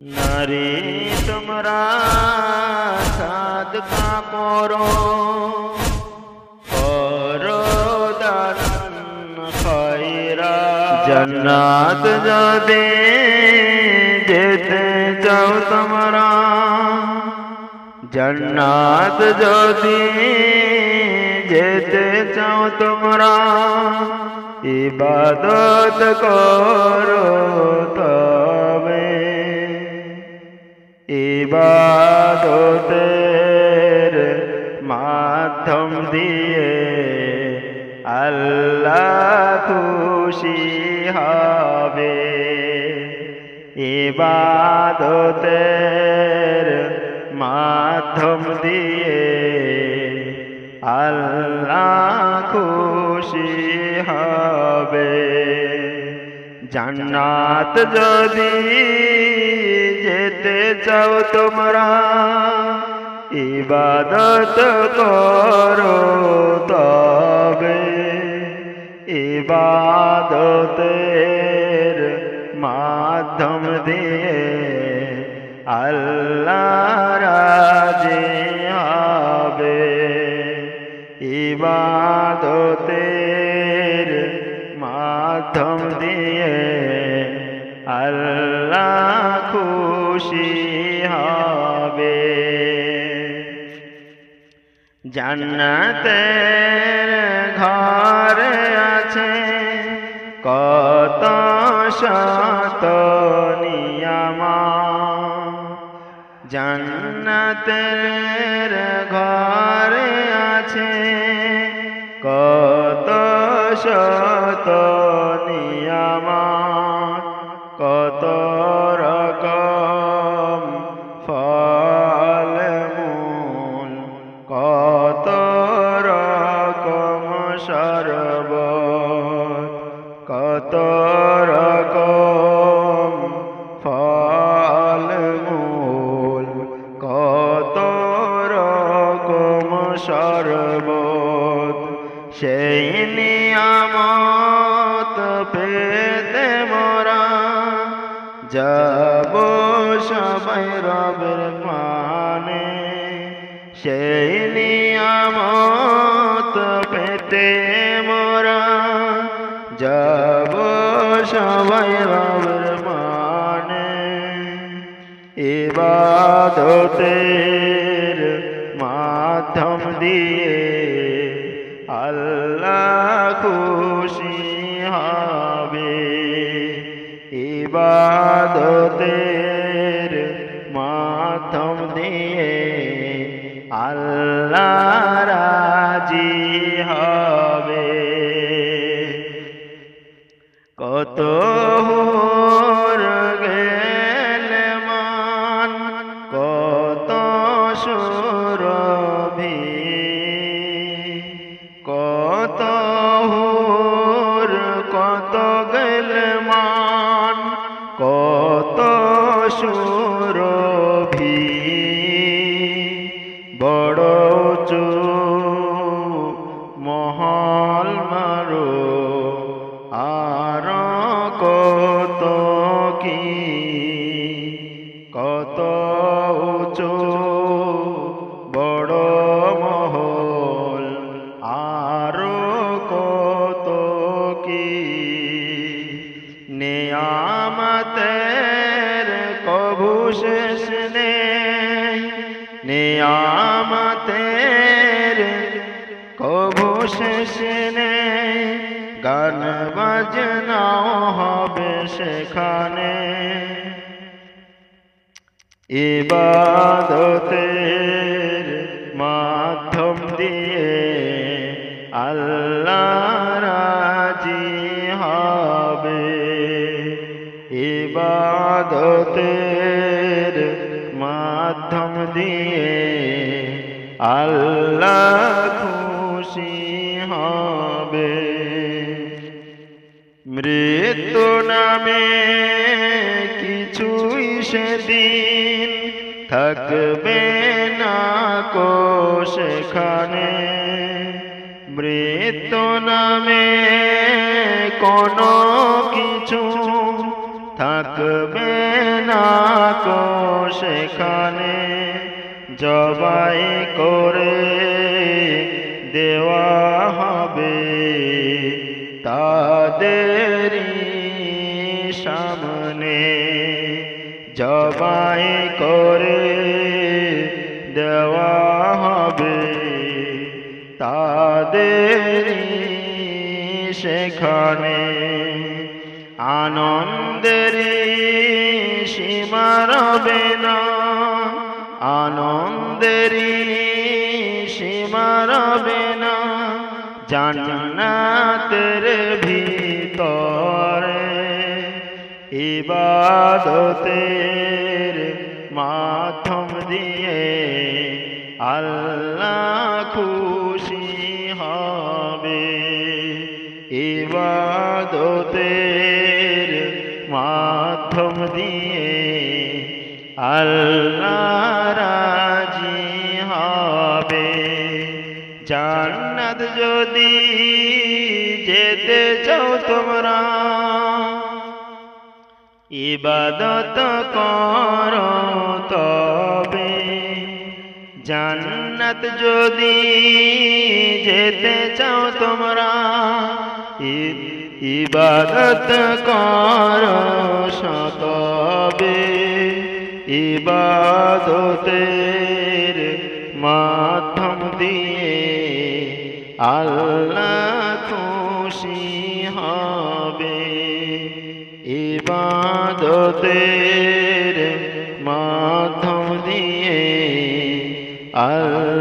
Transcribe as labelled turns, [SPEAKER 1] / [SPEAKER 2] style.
[SPEAKER 1] नारी तुमरा सादका करो दान खैरा जन्नत जदे जेते जाओ तुमरा जन्नत जदे जेते जाओ तुमरा इबादत करो तबे इबादतेर माध्यम दिए अल्लाह खुशी हबे इबादतेर माध्यम दिए अल्लाह खुशी हबे जन्नत जदि जेते चाओ तुमरा इबादत करो तबे इबादतेर माध्यम दिए अल्लाह राजी हबे इबादतेर माध्यम दिए अल्लाह खुशी हबे जन्नतेर घर आछे कत शत नियमा जन्नतेर घर आछे कत शत नियमा कत रकम फल मूल कत रकम शरबत कत रकम फल मूल कत रकम शरबत সেই নিয়ামত পেতে মোরা যাব সবাই রবের পানে সেই নিয়ামত পেতে মোরা যাব সবাই রবের পানে ইবাদতের মাধ্যম দিয়ে अल्लाह खुशी हबे इबादतेर माध्यम दिए अल्लाह राजी हबे कत हुर गेल मान कत सुरभि कत हुर कत गलमान कत सुरभि बड़ उचु महल मारो आर कत की कत उचु बड़ महल नियामतेर कभू शेष नेই नियामतेर कभू शेष नेই गान बाजनाओ हबे सेखाने इबादतेर माध्यम दिए अल्लाह राजी हबे इबादतेर माध्यम दिए अल्लाह खुशी हबे मृत्यु नामे किछुई सेदिन থাকবে না কো সেখানে মৃত্যু নামে কোনো কিছু থাকবে না কো সেখানে জবাই করে দেওয়া হবে তাদেরই সামনে জবাই করে দেওয়া হবে তাদেরই সেখানে আনন্দের সীমা রবে না আনন্দের সীমা রবে না জান্নাতের ভিতরে ইবাদতের মাধ্যম দিয়ে আল্লাহ খুশি হবে ইবাদতের মাধ্যম দিয়ে আল্লাহ রাজি হবে জান্নাত যদি যেতে চাও তোমরা ইবাদত করো তবে জান্নাত যদি যেতে চাও তোমরা ইবাদত করো তবে ইবাদতের মাধ্যম দিয়ে আল্লাহ খুশি হবে ইবাদতের মাধ্যম দিয়ে আল্লাহ